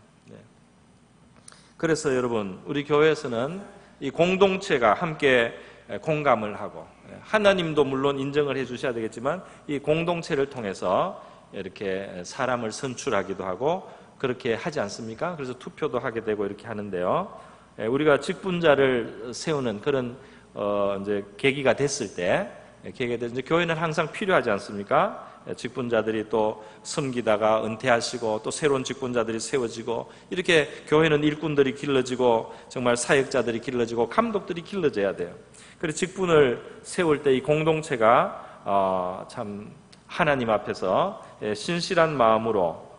그래서 여러분, 우리 교회에서는 이 공동체가 함께 공감을 하고 하나님도 물론 인정을 해 주셔야 되겠지만 이 공동체를 통해서 이렇게 사람을 선출하기도 하고 그렇게 하지 않습니까? 그래서 투표도 하게 되고 이렇게 하는데요. 우리가 직분자를 세우는 그런 이제 계기가 됐을 때, 이제 교회는 항상 필요하지 않습니까? 직분자들이 또 섬기다가 은퇴하시고 또 새로운 직분자들이 세워지고, 이렇게 교회는 일꾼들이 길러지고 정말 사역자들이 길러지고 감독들이 길러져야 돼요. 그래서 직분을 세울 때 이 공동체가 참 하나님 앞에서 신실한 마음으로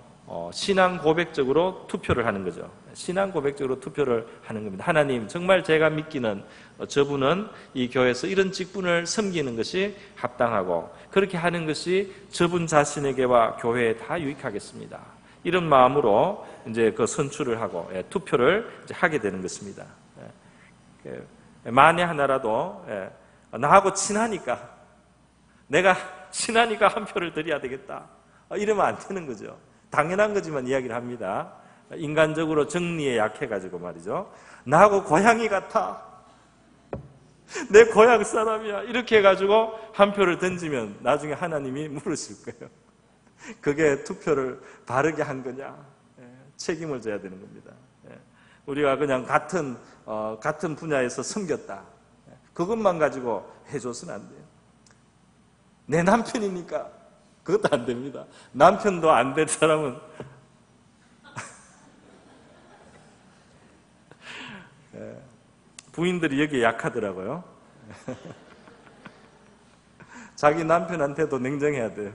신앙 고백적으로 투표를 하는 거죠. 신앙 고백적으로 투표를 하는 겁니다. 하나님, 정말 제가 믿기는 저분은 이 교회에서 이런 직분을 섬기는 것이 합당하고 그렇게 하는 것이 저분 자신에게와 교회에 다 유익하겠습니다. 이런 마음으로 이제 그 선출을 하고 투표를 이제 하게 되는 것입니다. 만에 하나라도 나하고 친하니까, 내가 친하니까 한 표를 드려야 되겠다, 이러면 안 되는 거죠. 당연한 거지만 이야기를 합니다. 인간적으로 정리에 약해가지고 말이죠. 나하고 고향이 같아, 내 고향 사람이야, 이렇게 해가지고 한 표를 던지면 나중에 하나님이 물으실 거예요. 그게 투표를 바르게 한 거냐? 책임을 져야 되는 겁니다. 우리가 그냥 같은 분야에서 섬겼다, 그것만 가지고 해줘서는 안 돼요. 내 남편이니까 그것도 안 됩니다. 남편도 안 될 사람은 부인들이 여기에 약하더라고요. 자기 남편한테도 냉정해야 돼요.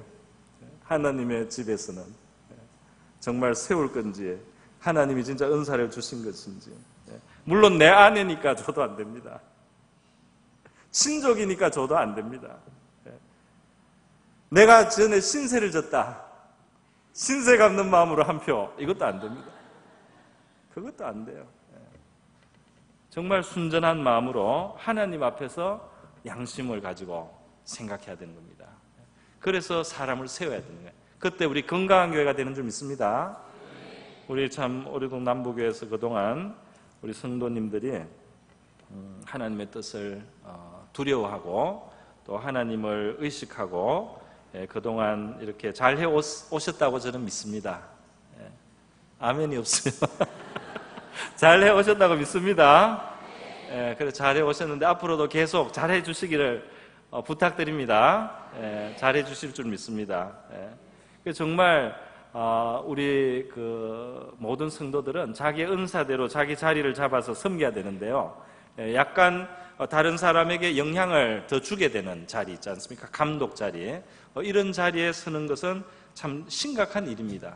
하나님의 집에서는 정말 세울 건지, 하나님이 진짜 은사를 주신 것인지. 물론 내 아내니까 줘도 안 됩니다. 친족이니까 줘도 안 됩니다. 내가 전에 신세를 졌다, 신세 갚는 마음으로 한 표, 이것도 안 됩니다. 그것도 안 돼요. 정말 순전한 마음으로 하나님 앞에서 양심을 가지고 생각해야 되는 겁니다. 그래서 사람을 세워야 되는 거예요. 그때 우리 건강한 교회가 되는 줄 믿습니다. 우리 참 오리동 남부교회에서 그동안 우리 성도님들이 하나님의 뜻을 두려워하고 또 하나님을 의식하고 그동안 이렇게 잘 해오셨다고 저는 믿습니다. 아멘이 없어요. 잘 해오셨다고 믿습니다. 그래서 잘 해오셨는데 앞으로도 계속 잘 해주시기를 부탁드립니다. 잘 해주실 줄 믿습니다. 정말 우리 그 모든 성도들은 자기의 은사대로 자기 자리를 잡아서 섬겨야 되는데요. 약간 다른 사람에게 영향을 더 주게 되는 자리 있지 않습니까? 감독 자리. 이런 자리에 서는 것은 참 심각한 일입니다.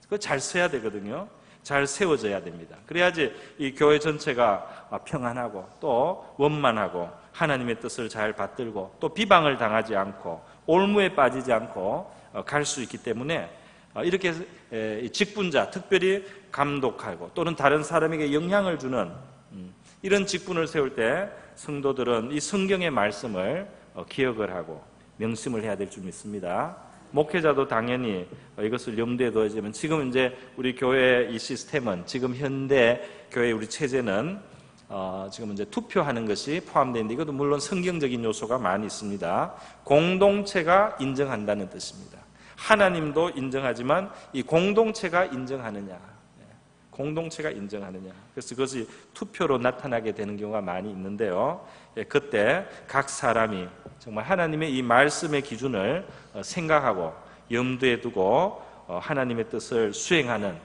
그거 잘 서야 되거든요. 잘 세워져야 됩니다. 그래야지 이 교회 전체가 평안하고 또 원만하고 하나님의 뜻을 잘 받들고 또 비방을 당하지 않고 올무에 빠지지 않고 갈 수 있기 때문에 이렇게 직분자, 특별히 감독하고 또는 다른 사람에게 영향을 주는 이런 직분을 세울 때 성도들은 이 성경의 말씀을 기억을 하고 명심을 해야 될 줄 믿습니다. 목회자도 당연히 이것을 염두에 둬야지만, 지금 이제 우리 교회 이 시스템은, 지금 현대 교회 우리 체제는 지금 이제 투표하는 것이 포함되어 있는데, 이것도 물론 성경적인 요소가 많이 있습니다. 공동체가 인정한다는 뜻입니다. 하나님도 인정하지만 이 공동체가 인정하느냐, 공동체가 인정하느냐, 그래서 그것이 투표로 나타나게 되는 경우가 많이 있는데요. 그때 각 사람이 정말 하나님의 이 말씀의 기준을 생각하고 염두에 두고 하나님의 뜻을 수행하는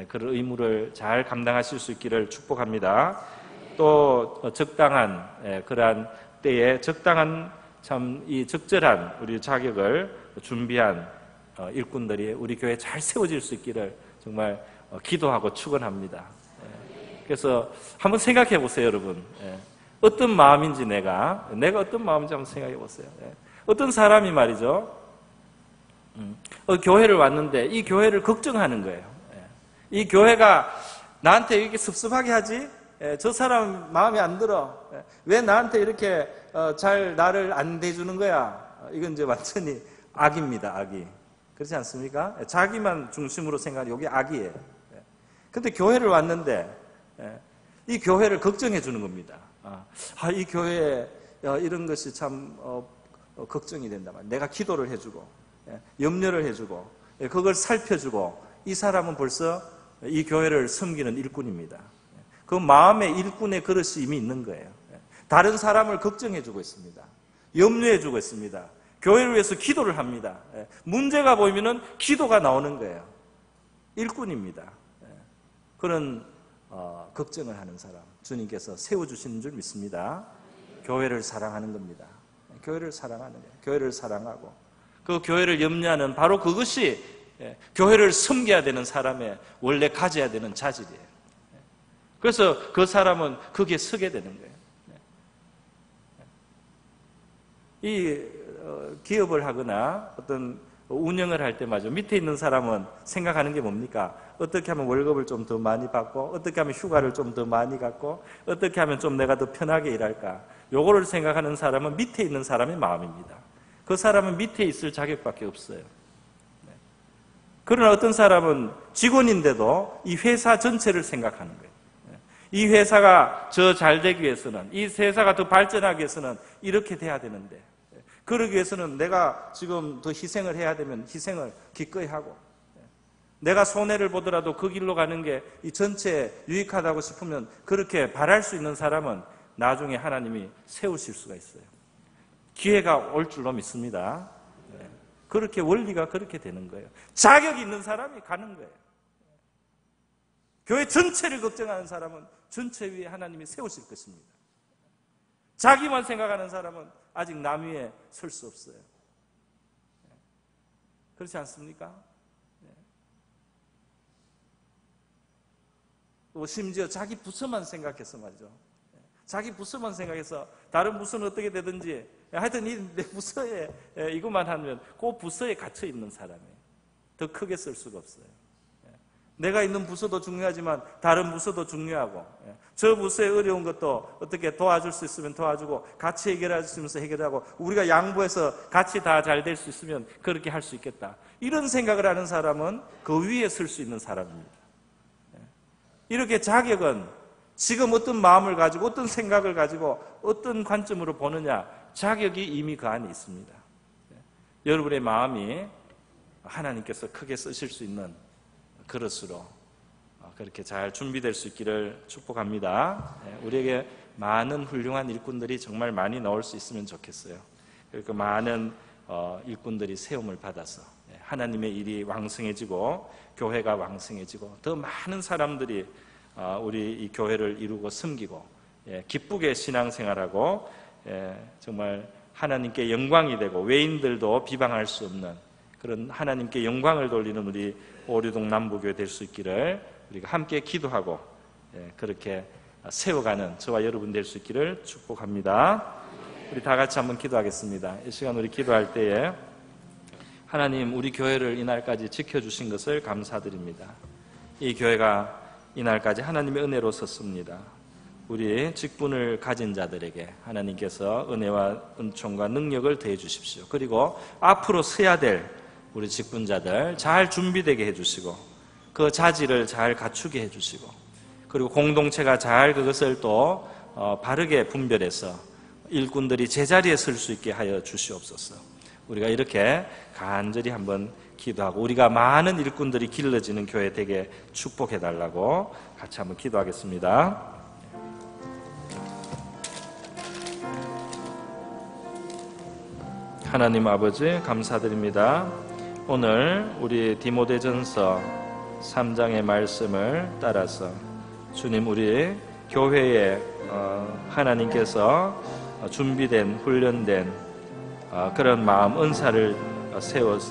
그런 의무를 잘 감당하실 수 있기를 축복합니다. 또 적당한 그러한 때에 적당한 참 이 적절한 우리 자격을 준비한 일꾼들이 우리 교회에 잘 세워질 수 있기를 정말 기도하고 축원합니다. 그래서 한번 생각해 보세요, 여러분. 어떤 마음인지 내가 어떤 마음인지 한번 생각해 보세요. 어떤 사람이 말이죠, 교회를 왔는데 이 교회를 걱정하는 거예요. 이 교회가 나한테 이렇게 섭섭하게 하지? 저 사람 마음에 안 들어. 왜 나한테 이렇게 잘 나를 안 대주는 거야? 이건 이제 완전히 악입니다, 악이. 그렇지 않습니까? 자기만 중심으로 생각하는 이게 악이에요. 근데 교회를 왔는데 이 교회를 걱정해 주는 겁니다. 이 교회에 이런 것이 참 걱정이 된다 말이야. 내가 기도를 해주고 염려를 해주고 그걸 살펴주고, 이 사람은 벌써 이 교회를 섬기는 일꾼입니다. 그 마음의 일꾼의 그릇이 이미 있는 거예요. 다른 사람을 걱정해주고 있습니다. 염려해주고 있습니다. 교회를 위해서 기도를 합니다. 문제가 보이면은 기도가 나오는 거예요. 일꾼입니다. 그런 걱정을 하는 사람, 주님께서 세워주시는 줄 믿습니다. 교회를 사랑하는 겁니다. 교회를 사랑하는 거예요. 교회를 사랑하고 그 교회를 염려하는 바로 그것이 교회를 섬겨야 되는 사람의 원래 가져야 되는 자질이에요. 그래서 그 사람은 거기에 서게 되는 거예요. 이 기업을 하거나 어떤 운영을 할 때마저 밑에 있는 사람은 생각하는 게 뭡니까? 어떻게 하면 월급을 좀 더 많이 받고, 어떻게 하면 휴가를 좀 더 많이 갖고, 어떻게 하면 좀 내가 더 편하게 일할까? 요거를 생각하는 사람은 밑에 있는 사람의 마음입니다. 그 사람은 밑에 있을 자격밖에 없어요. 그러나 어떤 사람은 직원인데도 이 회사 전체를 생각하는 거예요. 이 회사가 더 잘 되기 위해서는, 이 회사가 더 발전하기 위해서는 이렇게 돼야 되는데, 그러기 위해서는 내가 지금 더 희생을 해야 되면 희생을 기꺼이 하고, 내가 손해를 보더라도 그 길로 가는 게 이 전체에 유익하다고 싶으면 그렇게 바랄 수 있는 사람은 나중에 하나님이 세우실 수가 있어요. 기회가 올 줄로 믿습니다. 그렇게 원리가 그렇게 되는 거예요. 자격이 있는 사람이 가는 거예요. 교회 전체를 걱정하는 사람은 전체 위에 하나님이 세우실 것입니다. 자기만 생각하는 사람은 아직 남 위에 설 수 없어요. 그렇지 않습니까? 또 심지어 자기 부서만 생각해서 말이죠. 자기 부서만 생각해서 다른 부서는 어떻게 되든지 하여튼 내 부서에 이것만 하면 그 부서에 갇혀 있는 사람이에요. 더 크게 쓸 수가 없어요. 내가 있는 부서도 중요하지만 다른 부서도 중요하고, 저 부서에 어려운 것도 어떻게 도와줄 수 있으면 도와주고, 같이 해결할 수 있으면서 해결하고, 우리가 양보해서 같이 다 잘 될 수 있으면 그렇게 할 수 있겠다. 이런 생각을 하는 사람은 그 위에 설 수 있는 사람입니다. 이렇게 자격은 지금 어떤 마음을 가지고 어떤 생각을 가지고 어떤 관점으로 보느냐, 자격이 이미 그 안에 있습니다. 여러분의 마음이 하나님께서 크게 쓰실 수 있는 그릇으로 그렇게 잘 준비될 수 있기를 축복합니다. 우리에게 많은 훌륭한 일꾼들이 정말 많이 나올 수 있으면 좋겠어요. 그러니까 많은 일꾼들이 세움을 받아서 하나님의 일이 왕성해지고 교회가 왕성해지고 더 많은 사람들이 우리 이 교회를 이루고 섬기고 기쁘게 신앙생활하고 정말 하나님께 영광이 되고 외인들도 비방할 수 없는 그런 하나님께 영광을 돌리는 우리 오류동 남부교회 될 수 있기를 우리가 함께 기도하고 그렇게 세워가는 저와 여러분 될 수 있기를 축복합니다. 우리 다 같이 한번 기도하겠습니다. 이 시간 우리 기도할 때에 하나님, 우리 교회를 이날까지 지켜주신 것을 감사드립니다. 이 교회가 이날까지 하나님의 은혜로 섰습니다. 우리 직분을 가진 자들에게 하나님께서 은혜와 은총과 능력을 더해 주십시오. 그리고 앞으로 서야 될 우리 직분자들 잘 준비되게 해주시고 그 자질을 잘 갖추게 해주시고 그리고 공동체가 잘 그것을 또 바르게 분별해서 일꾼들이 제자리에 설 수 있게 하여 주시옵소서. 우리가 이렇게 간절히 한번 기도하고 우리가 많은 일꾼들이 길러지는 교회 되게 축복해달라고 같이 한번 기도하겠습니다. 하나님 아버지 감사드립니다. 오늘 우리 디모데전서 3장의 말씀을 따라서 주님, 우리 교회에 하나님께서 준비된 훈련된 그런 마음 은사를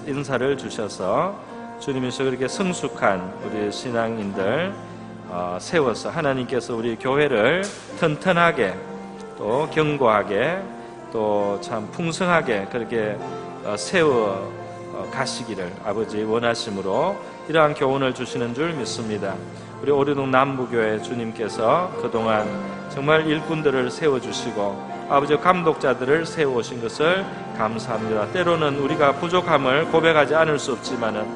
인사를 주셔서 주님께서 그렇게 성숙한 우리 신앙인들 세워서 하나님께서 우리 교회를 튼튼하게 또 견고하게 또 참 풍성하게 그렇게 세워 가시기를 아버지 원하심으로 이러한 교훈을 주시는 줄 믿습니다. 우리 오류동 남부교회 주님께서 그동안 정말 일꾼들을 세워주시고 아버지 감독자들을 세워오신 것을 감사합니다. 때로는 우리가 부족함을 고백하지 않을 수 없지만은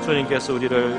주님께서 우리를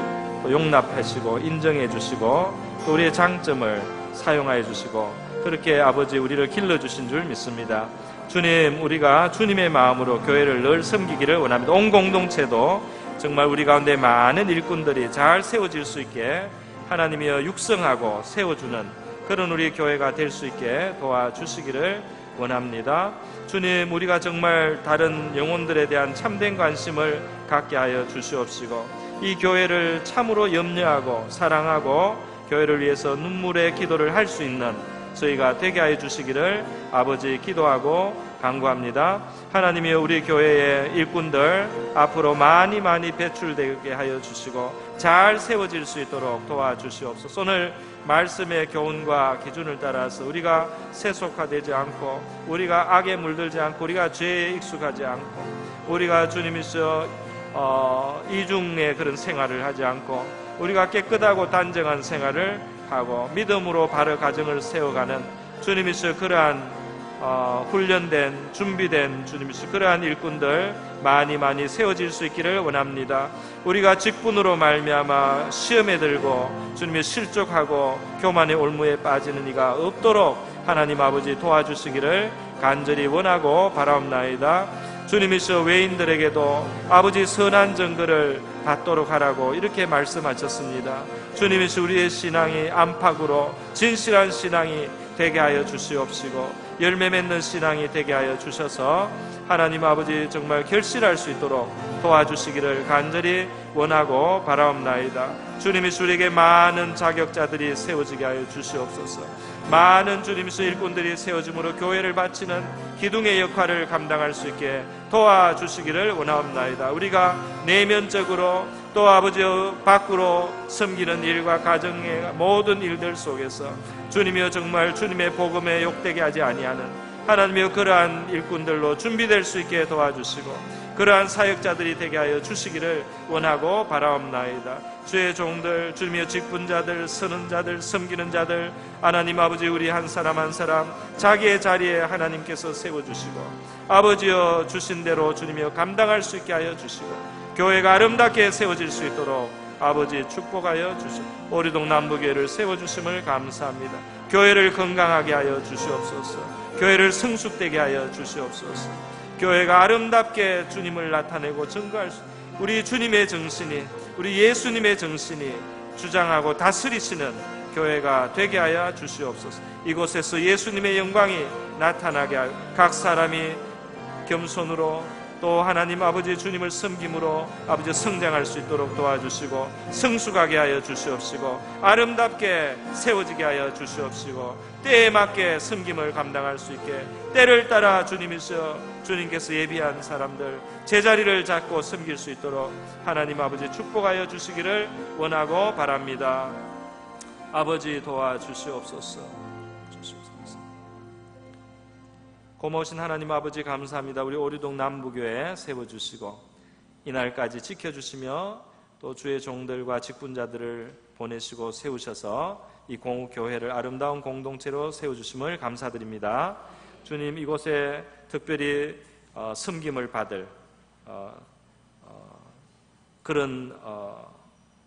용납하시고 인정해 주시고 또 우리의 장점을 사용하여 주시고 그렇게 아버지 우리를 길러주신 줄 믿습니다. 주님, 우리가 주님의 마음으로 교회를 늘 섬기기를 원합니다. 온 공동체도 정말 우리 가운데 많은 일꾼들이 잘 세워질 수 있게 하나님이여 육성하고 세워주는 그런 우리 교회가 될 수 있게 도와주시기를 원합니다. 주님, 우리가 정말 다른 영혼들에 대한 참된 관심을 갖게 하여 주시옵시고 이 교회를 참으로 염려하고 사랑하고 교회를 위해서 눈물의 기도를 할 수 있는 저희가 되게 하여 주시기를 아버지 기도하고 간구합니다. 하나님이여, 우리 교회의 일꾼들 앞으로 많이 배출되게 하여 주시고 잘 세워질 수 있도록 도와주시옵소서. 오늘 말씀의 교훈과 기준을 따라서 우리가 세속화되지 않고 우리가 악에 물들지 않고 우리가 죄에 익숙하지 않고 우리가 주님이시여 이중의 그런 생활을 하지 않고 우리가 깨끗하고 단정한 생활을 하고 믿음으로 바로 가정을 세워가는 주님이시여 그러한 훈련된 준비된 주님이시여 그러한 일꾼들 많이 세워질 수 있기를 원합니다. 우리가 직분으로 말미암아 시험에 들고 주님의 실족하고 교만의 올무에 빠지는 이가 없도록 하나님 아버지 도와주시기를 간절히 원하고 바라옵나이다. 주님이시여 외인들에게도 아버지 선한 증거를 받도록 하라고 이렇게 말씀하셨습니다. 주님이시여 우리의 신앙이 안팎으로 진실한 신앙이 되게 하여 주시옵시고 열매 맺는 신앙이 되게 하여 주셔서 하나님 아버지 정말 결실할 수 있도록 도와주시기를 간절히 원하고 바라옵나이다. 주님이시여 우리에게 많은 자격자들이 세워지게 하여 주시옵소서. 많은 주님이시여 일꾼들이 세워짐으로 교회를 바치는 기둥의 역할을 감당할 수 있게 도와주시기를 원하옵나이다. 우리가 내면적으로 또 아버지 밖으로 섬기는 일과 가정의 모든 일들 속에서 주님이여 정말 주님의 복음에 욕되게 하지 아니하는 하나님이여 그러한 일꾼들로 준비될 수 있게 도와주시고 그러한 사역자들이 되게 하여 주시기를 원하고 바라옵나이다. 주의 종들, 주님이여 직분자들, 서는 자들, 섬기는 자들 하나님 아버지 우리 한 사람 한 사람 자기의 자리에 하나님께서 세워주시고 아버지여 주신 대로 주님이여 감당할 수 있게 하여 주시고 교회가 아름답게 세워질 수 있도록 아버지 축복하여 주시고 오리동 남부교회를 세워주심을 감사합니다. 교회를 건강하게 하여 주시옵소서. 교회를 성숙되게 하여 주시옵소서. 교회가 아름답게 주님을 나타내고 증거할 수 우리 주님의 정신이 우리 예수님의 정신이 주장하고 다스리시는 교회가 되게 하여 주시옵소서. 이곳에서 예수님의 영광이 나타나게 하여 각 사람이 겸손으로 또 하나님 아버지 주님을 섬김으로 아버지 성장할 수 있도록 도와주시고 성숙하게 하여 주시옵시고 아름답게 세워지게 하여 주시옵시고 때에 맞게 섬김을 감당할 수 있게 때를 따라 주님께서 예비한 사람들 제자리를 잡고 섬길 수 있도록 하나님 아버지 축복하여 주시기를 원하고 바랍니다. 아버지 도와주시옵소서. 고마우신 하나님 아버지 감사합니다. 우리 오리동 남부교회 세워주시고 이날까지 지켜주시며 또 주의 종들과 직분자들을 보내시고 세우셔서 이 공우교회를 아름다운 공동체로 세워주심을 감사드립니다. 주님 이곳에 특별히 섬김을 받을 그런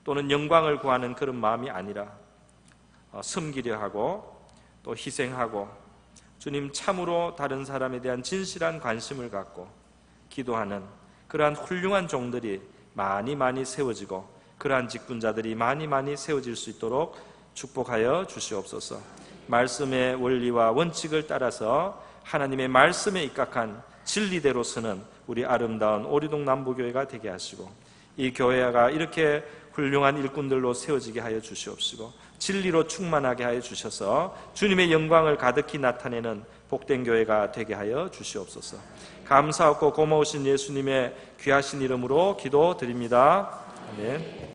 또는 영광을 구하는 그런 마음이 아니라 섬기려 하고 또 희생하고 주님 참으로 다른 사람에 대한 진실한 관심을 갖고 기도하는 그러한 훌륭한 종들이 많이 세워지고 그러한 직분자들이 많이 세워질 수 있도록 축복하여 주시옵소서. 말씀의 원리와 원칙을 따라서 하나님의 말씀에 입각한 진리대로 서는 우리 아름다운 오리동 남부교회가 되게 하시고 이 교회가 이렇게 훌륭한 일꾼들로 세워지게 하여 주시옵시고 진리로 충만하게 하여 주셔서 주님의 영광을 가득히 나타내는 복된 교회가 되게 하여 주시옵소서. 감사하고 고마우신 예수님의 귀하신 이름으로 기도드립니다. 아멘.